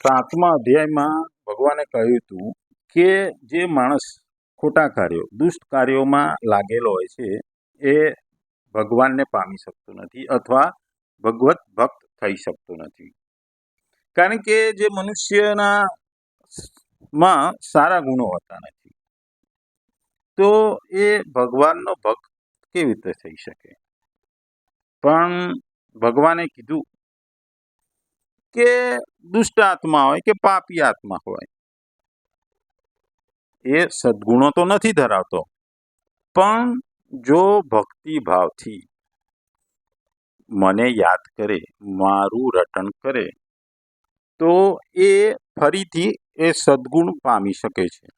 સાતમા અધ્યાયમાં ભગવાને કહ્યું હતું કે જે માણસ ખોટા કાર્યો દુષ્ટ કાર્યોમાં લાગેલો હોય છે એ ભગવાનને પામી શકતો નથી અથવા ભગવત ભક્ત થઈ શકતો નથી. કારણ કે જે મનુષ્યના માં સારા ગુણો હોતા નથી, તો એ ભગવાનનો ભક્ત કેવી રીતે થઈ શકે? પણ ભગવાને કીધું કે દુષ્ટ આત્મા હોય કે પાપી આત્મા હોય, એ સદગુણો તો નથી ધરાવતો, પણ જો ભક્તિ ભાવથી મને યાદ કરે, મારું રટણ કરે, તો એ ફરીથી એ સદગુણ પામી શકે છે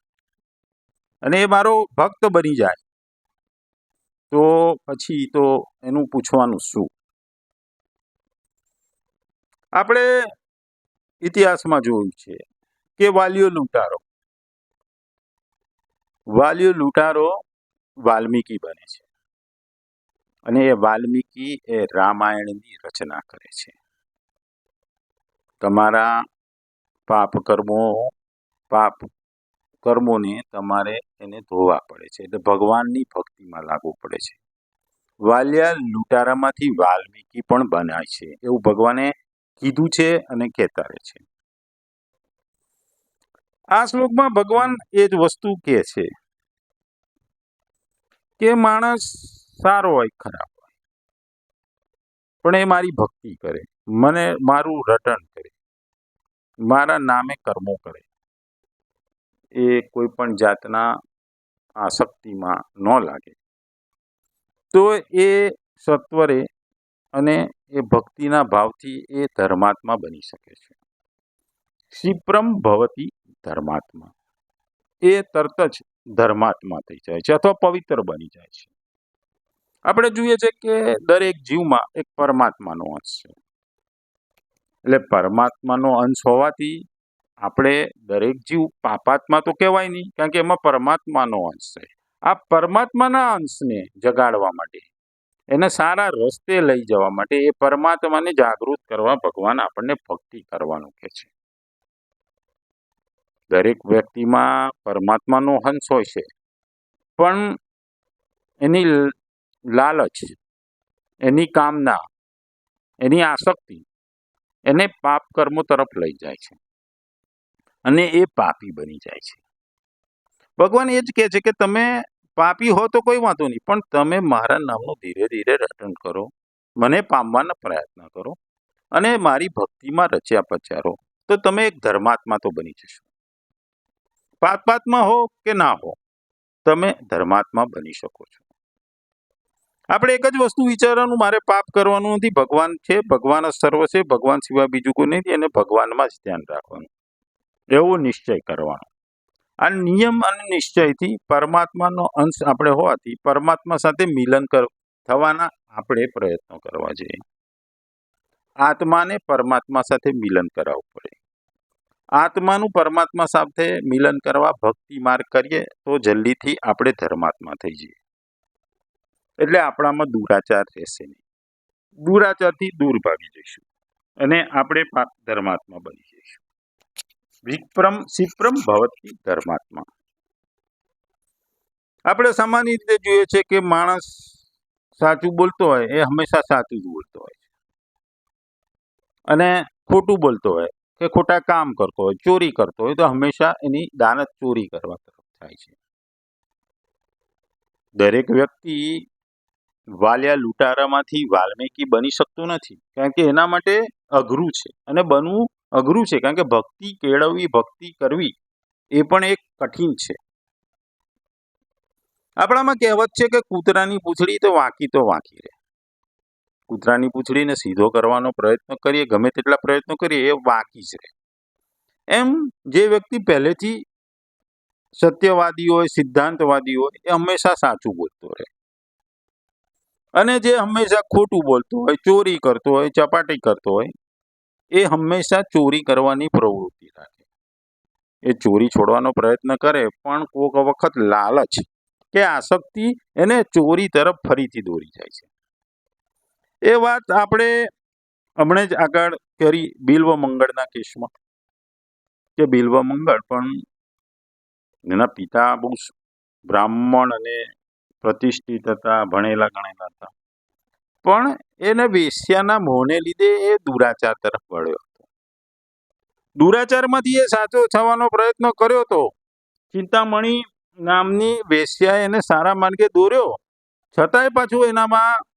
અને એ મારો ભક્ત બની જાય. તો પછી તો એનું પૂછવાનું શું? આપણે ઇતિહાસમાં જોયું છે કે વાલિયો લૂંટારો વાલ્મીકી બને છે અને એ વાલ્મીકી એ રામાયણની રચના કરે છે. તમારા પાપ કર્મોને તમારે એને ધોવા પડે છે, એટલે ભગવાનની ભક્તિમાં લાગવું પડે છે. વાલિયા લૂંટારામાંથી વાલ્મીકી પણ બનાય છે, એવું ભગવાને કીધું છે અને કહેતા રહે છે. આ શ્લોકમાં ભગવાન એ જ વસ્તુ કહે છે કે માણસ સારો હોય ખરાબ હોય, પણ એ મારી ભક્તિ કરે, મને મારું રટણ કરે, મારા નામે કર્મો કરે, એ કોઈ પણ જાતના આસક્તિમાં ન લાગે, તો એ સત્વરે અને એ ભક્તિના ભાવથી એ ધર્માત્મા બની શકે છે. ક્ષિપ્રમ ભવતી ધર્માત્મા, એ તરત જ ધર્માત્મા થઈ જાય છે અથવા પવિત્ર બની જાય છે. આપણે જોઈએ છે કે દરેક જીવમાં એક પરમાત્માનો અંશ છે, એટલે પરમાત્માનો અંશ હોવાથી આપણે દરેક જીવ પાપાત્મા તો કહેવાય નહીં, કારણ કે એમાં પરમાત્માનો અંશ છે. આ પરમાત્માના અંશને જગાડવા માટે, એને સારા રસ્તે લઈ જવા માટે, એ પરમાત્માને જાગૃત કરવા ભગવાન આપણને ભક્તિ કરવાનું કહે છે. દરેક વ્યક્તિમાં પરમાત્માનો અંશ હોય છે, પણ એની લાલચ, એની કામના, એની આસક્તિ એને પાપ કર્મો તરફ લઈ જાય છે અને એ પાપી બની જાય છે. ભગવાન એ જ કહે છે કે તમે પાપી હો તો કોઈ વાંધો નહીં, પણ તમે મારા નામનું ધીરે ધીરે રટણ કરો, મને પામવાનો પ્રયત્ન કરો અને મારી ભક્તિમાં રચ્યા પચ્યા, તો તમે એક ધર્માત્મા તો બની જશો. પાપાત્મા હો કે ના હો, તમે ધર્માત્મા બની શકો છો. આપણે એક જ વસ્તુ વિચારવાનું, મારે પાપ કરવાનું નથી, ભગવાન છે, ભગવાન જ સર્વ છે, ભગવાન સિવાય બીજું કોઈ નથી, અને ભગવાનમાં જ ધ્યાન રાખવાનું, એવો નિશ્ચય કરવાનો. આ નિયમ અને નિશ્ચયથી પરમાત્માનો અંશ આપણે હોવાથી પરમાત્મા સાથે મિલન થવાના આપણે પ્રયત્નો કરવા જોઈએ. આત્માને પરમાત્મા સાથે મિલન કરાવવું પડે. આત્માનું પરમાત્મા સાથે મિલન કરવા ભક્તિ માર્ગ કરીએ તો જલ્દીથી આપણે ધર્માત્મા થઈ જઈએ, એટલે આપણામાં દુરાચાર રહેશે નહીં, દુરાચારથી દૂર ભાગી જઈશું અને આપણે ધર્માત્મા બની જઈશું. ક્ષિપ્રમ ભવતી ધર્માત્મા. આપણે સામાન્ય રીતે જોઈએ છે કે માણસ સાચું બોલતો હોય એ હંમેશા સાચું જ બોલતો હોય છે, અને ખોટું બોલતો હોય કે ખોટા કામ કરતો હોય, ચોરી કરતો હોય, તો હંમેશા એની દાનત ચોરી કરવા તરફ થાય છે. દરેક વ્યક્તિ વાલિયા લૂંટારામાંથી વાલ્મીકી બની શકતો નથી, કારણ કે એના માટે અઘરું છે અને બનવું અઘરું છે, કારણ કે ભક્તિ કેળવવી, ભક્તિ કરવી એ પણ એક કઠિન છે. આપણામાં કહેવત છે કે કૂતરાની પૂંછડી તો વાંકી રહે. કૂતરાની પૂંછડીને સીધો કરવાનો પ્રયત્ન કરીએ, ગમે તેટલા પ્રયત્નો કરીએ, એ વાંકી જ રહે. એમ જે વ્યક્તિ પહેલેથી સત્યવાદી હોય, સિદ્ધાંતવાદી હોય, એ હંમેશા સાચું બોલતો રહે, અને જે હંમેશા ખોટું બોલતો હોય, ચોરી કરતો હોય, ચપાટી કરતો હોય, એ હંમેશા ચોરી કરવાની પ્રવૃત્તિ રાખે. એ ચોરી છોડવાનો પ્રયત્ન કરે, પણ કોઈક વખત લાલચ કે આસક્તિ એને ચોરી તરફ ફરીથી દોરી જાય છે. એ વાત આપણે હમણાં જ આગળ કરી બિલ્વ મંગળના કેસમાં. કે બિલ્વ મંગળ, પણ એના પિતા બહુ બ્રાહ્મણ અને પ્રતિષ્ઠિત હતા, ભણેલા ગણેલા હતા, પણ એને વેશ્યાના મોહને લીધે એ દુરાચાર તરફ વળ્યો હતો. દુરાચારમાંથી એ સાચો થવાનો પ્રયત્ન કર્યો હતો. ચિંતામણી નામની વેશ્યાએ એને સારા માર્ગે દોર્યો, છતાંય પાછું એનામાં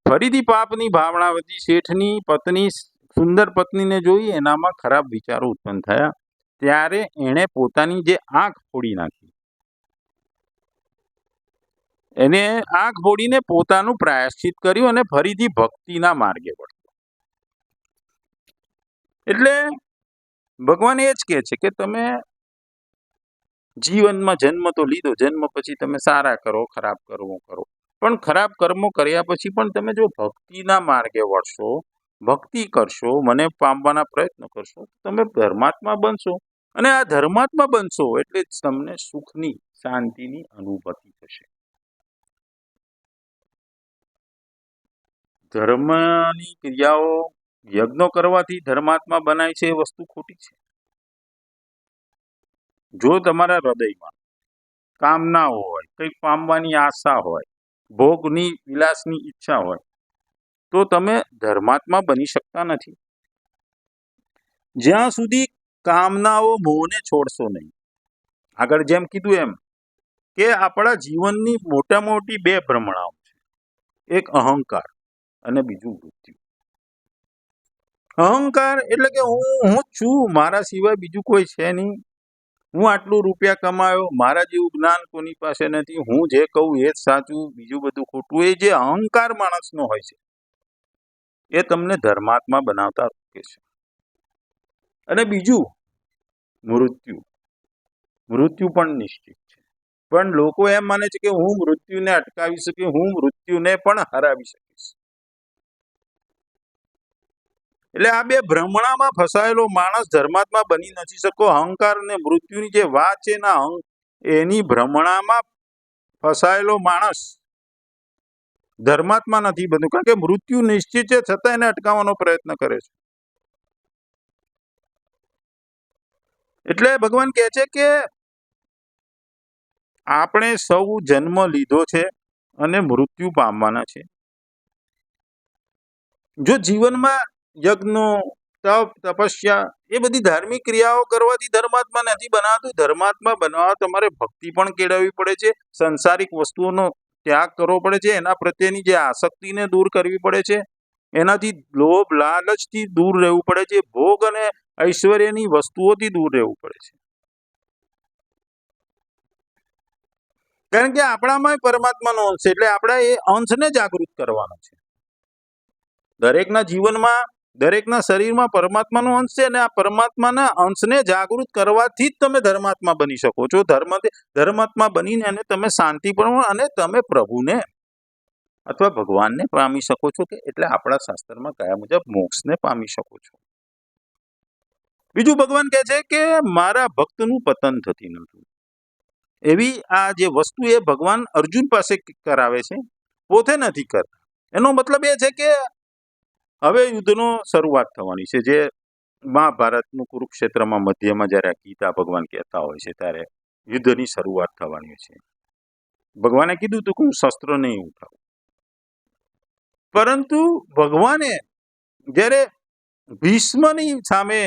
ફરીથી પાપની ભાવના વધી. શેઠની પત્ની, સુંદર પત્નીને જોઈ એનામાં ખરાબ વિચારો ઉત્પન્ન થયા. ત્યારે એણે પોતાની જે આંખ ફોડી નાખી, એને આંખ ફોડીને પોતાનું પ્રાયશ્ચિત કર્યું અને ફરીથી ભક્તિના માર્ગે વળ્યો. એટલે ભગવાન એ જ કહે છે કે તમે જીવનમાં જન્મ તો લીધો, જન્મ પછી તમે સારા કરો, ખરાબ કર્મો કરો, પણ ખરાબ કર્મો કર્યા પછી પણ તમે જો ભક્તિના માર્ગે વળશો, ભક્તિ કરશો, મને પામવાના પ્રયત્ન કરશો, તમે ધર્માત્મા બનશો. અને આ ધર્માત્મા બનશો એટલે જ તમને સુખની, શાંતિની અનુભૂતિ થશે. ધર્મની ક્રિયાઓ, યજ્ઞો કરવાથી ધર્માત્મા બનાય છે, એ વસ્તુ ખોટી છે. જો તમારા હૃદયમાં કામનાઓ હોય, કંઈક પામવાની આશા હોય, ભોગની વિલાસની ઈચ્છા હોય, તો તમે ધર્માત્મા બની શકતા નથી. જ્યાં સુધી કામનાઓ મોહને છોડશો નહીં. આગળ જેમ કીધું એમ કે આપણા જીવનની મોટા મોટી બે ભ્રમણાઓ છે, એક અહંકાર અને બીજું મૃત્યુ. અહંકાર એટલે કે હું છું, મારા સિવાય બીજું કોઈ છે નહીં, હું આટલું રૂપિયા કમાયો, મારા જેવું જ્ઞાન કોની પાસે નથી, હું જે કહું એ જ સાચું, બીજું બધું ખોટું. એ જે અહંકાર માણસનો હોય છે એ તમને ધર્માત્મા બનાવતા રોકે છે. અને બીજું મૃત્યુ. મૃત્યુ પણ નિશ્ચિત છે, પણ લોકો એમ માને છે કે હું મૃત્યુને અટકાવી શકીશ, હું મૃત્યુને પણ હરાવી શકીશ. એટલે આ બે ભ્રમણામાં ફસાયેલો માણસ ધર્માત્મા બની નથી શકતો. અહંકાર અને મૃત્યુની જે વાત છે એની ભ્રમણામાં ફસાયેલો માણસ ધર્માત્મા નથી બનતો, કારણ કે મૃત્યુ નિશ્ચિત છે, છતાં એને અટકાવવાનો પ્રયત્ન કરે છે. એટલે ભગવાન કહે છે કે આપણે સૌ જન્મ લીધો છે અને મૃત્યુ પામવાના છે. જો જીવનમાં યજ્ઞો, તપ, તપસ્યા, એ બધી ધાર્મિક ક્રિયાઓ કરવાથી ધર્માત્મા નથી બનાવતું. ધર્માત્મા બનાવવા તમારે ભક્તિ પણ કેળવવી પડે છે, સંસારિક વસ્તુઓનો ત્યાગ કરવો પડે છે, એના પ્રત્યેની જે આસક્તિને દૂર કરવી પડે છે, એનાથી લોભ લાલચથી દૂર રહેવું પડે છે, ભોગ અને ઐશ્વર્યની વસ્તુઓથી દૂર રહેવું પડે છે. કારણ કે આપણામાં પરમાત્માનો અંશ છે, એટલે આપણે એ અંશને જાગૃત કરવાનો છે. દરેકના જીવનમાં, દરેકના શરીરમાં પરમાત્માનો અંશ છે, અને આ પરમાત્માના અંશને જાગૃત કરવાથી જ તમે ધર્માત્મા બની શકો છો. ધર્માત્મા બનીને અને તમે શાંતિ પણ અને તમે પ્રભુને અથવા ભગવાનને પામી શકો છો. કે એટલે આપણા શાસ્ત્રમાં કયા મુજબ મોક્ષને પામી શકો છો. બીજું ભગવાન કહે છે કે મારા ભક્તનું પતન થતી નથી. એવી આ જે વસ્તુ એ ભગવાન અર્જુન પાસે કરાવે છે, પોતે નથી કરતા. એનો મતલબ એ છે કે હવે યુદ્ધનો શરૂઆત થવાની છે. જે મહાભારતનું કુરુક્ષેત્રમાં મધ્યમાં જ્યારે ગીતા ભગવાન કહેતા હોય છે, ત્યારે યુદ્ધની શરૂઆત થવાની છે. ભગવાને કીધું હતું કે હું શસ્ત્ર નહીં ઉઠાવું, પરંતુ ભગવાને જ્યારે ભીષ્મની સામે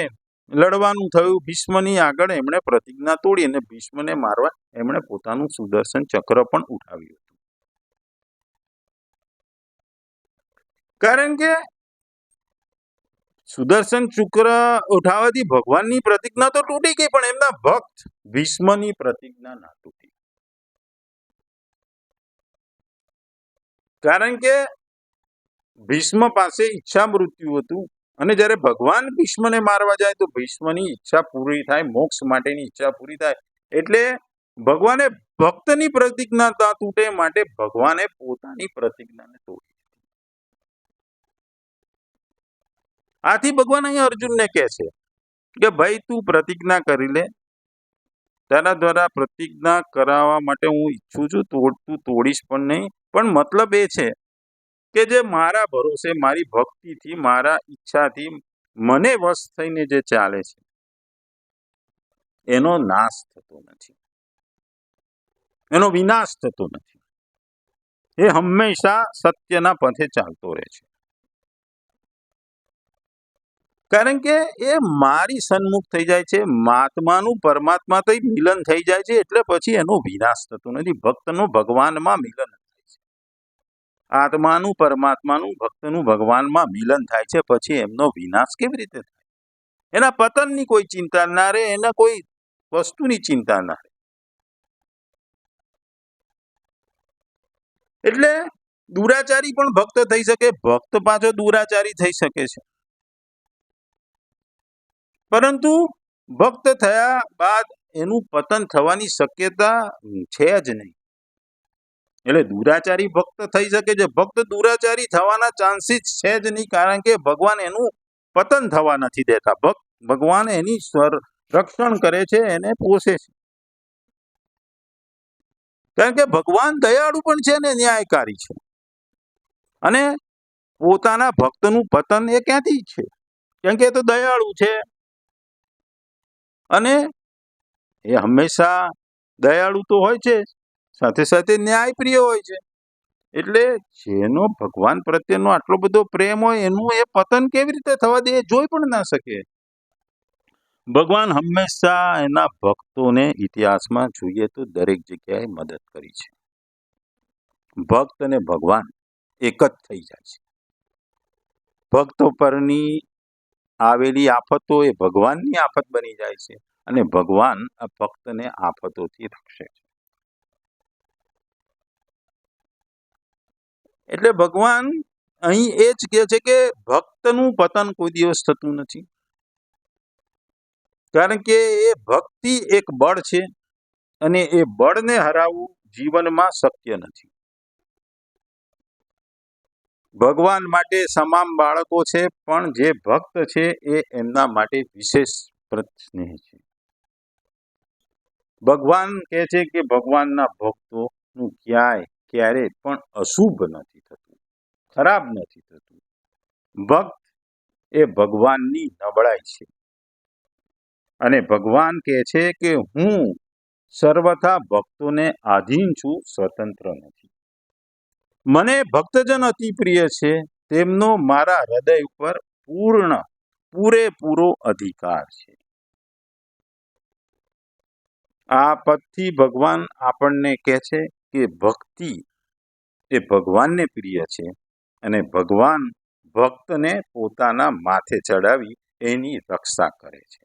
લડવાનું થયું, ભીષ્મની આગળ એમણે પ્રતિજ્ઞા તોડી અને ભીષ્મને મારવા એમણે પોતાનું સુદર્શન ચક્ર પણ ઉઠાવ્યું હતું. કારણ કે સુદર્શન ચક્ર ઉઠાવવાથી ભગવાનની પ્રતિજ્ઞા તો તૂટી ગઈ, પણ એમના ભક્ત ભીષ્મની પ્રતિજ્ઞા ના તૂટી. કારણ કે ભીષ્મ પાસે ઈચ્છા મૃત્યુ હતું, અને જ્યારે ભગવાન ભીષ્મને મારવા જાય તો ભીષ્મની ઈચ્છા પૂરી થાય, મોક્ષ માટેની ઈચ્છા પૂરી થાય. એટલે ભગવાને ભક્તની પ્રતિજ્ઞા ના તૂટે માટે ભગવાને પોતાની પ્રતિજ્ઞાને તોડી. આથી ભગવાન અહીંયા અર્જુનને કહે છે કે ભાઈ તું પ્રતિજ્ઞા કરી લે, તારા દ્વારા પ્રતિજ્ઞા કરાવવા માટે હું ઈચ્છું છું, તું તોડીશ પણ નહીં. પણ મતલબ એ છે કે જે મારા ભરોસે, મારી ભક્તિથી, મારા ઈચ્છાથી મને વશ થઈને જે ચાલે છે, એનો નાશ થતો નથી, એનો વિનાશ થતો નથી. એ હંમેશા સત્યના પથે ચાલતો રહે છે. કારણ કે એ મારી સન્મુખ થઈ જાય છે, મહાત્માનું પરમાત્મા તો મિલન થઈ જાય છે, એટલે પછી એનો વિનાશ થતો નથી. ભક્તનું ભગવાનમાં મિલન થાય છે, આત્માનું પરમાત્માનું ભક્તનું ભગવાનમાં મિલન થાય છે, પછી એમનો વિનાશ કેવી રીતે થાય? એના પતનની કોઈ ચિંતા ના રહે, એના કોઈ વસ્તુની ચિંતા ના રહે. એટલે દુરાચારી પણ ભક્ત થઈ શકે, ભક્ત પાછો દુરાચારી થઈ શકે છે. પરંતુ ભક્ત થયા બાદ એનું પતન થવાની શક્યતા છે જ નહીં. એટલે દુરાચારી ભક્ત થઈ શકે છે, ભક્ત દુરાચારી થવાના ચાન્સીસ છે જ નહીં, કારણ કે ભગવાન એનું પતન થવા નથી દેતા. ભગવાન એની રક્ષણ કરે છે, એને પોષે છે. કારણ કે ભગવાન દયાળુ પણ છે ને ન્યાયકારી છે, અને પોતાના ભક્તનું પતન એ ક્યાંથી છે? કેમ કે એ તો દયાળુ છે, અને એ હંમેશા દયાળુ તો હોય છે, સાથે સાથે ન્યાયપ્રિય હોય છે. એટલે જેનો ભગવાન પ્રત્યેનો આટલો બધો પ્રેમ હોય, એનું એ પતન કેવી રીતે થવા દે? એ જોઈ પણ ના શકે. ભગવાન હંમેશા એના ભક્તોને ઇતિહાસમાં જોઈએ તો દરેક જગ્યાએ મદદ કરી છે. ભક્ત અને ભગવાન એક જ થઈ જાય છે. ભક્તો પરની આવેલી આફતો એ ભગવાનની આફત બની જાય છે, અને ભગવાન આ ભક્તને આફતોથી રક્ષે છે. એટલે ભગવાન અહીં એ જ કહે છે કે ભક્તનું પતન કોઈ દિવસ થતું નથી, કારણ કે એ ભક્તિ એક બળ છે, અને એ બળને હરાવવું જીવનમાં શક્ય નથી. ભગવાન માટે તમામ બાળકો છે, પણ જે ભક્ત છે એ એમના માટે વિશેષ સ્નેહ છે. ભગવાન કહે છે કે ભગવાનના ભક્તોનું ક્યારે પણ અશુભ નથી થતું, ખરાબ નથી થતું. ભક્ત એ ભગવાનની નબળાઈ છે, અને ભગવાન કહે છે કે હું સર્વથા ભક્તોને આધીન છું, સ્વતંત્ર નથી. મને ભક્તજન અતિ પ્રિય છે, તેમનો મારા હૃદય ઉપર પૂરેપૂરો અધિકાર છે. આ પદથી ભગવાન આપણને કહે છે કે ભક્તિ એ ભગવાનને પ્રિય છે, અને ભગવાન ભક્તને પોતાના માથે ચડાવી એની રક્ષા કરે છે.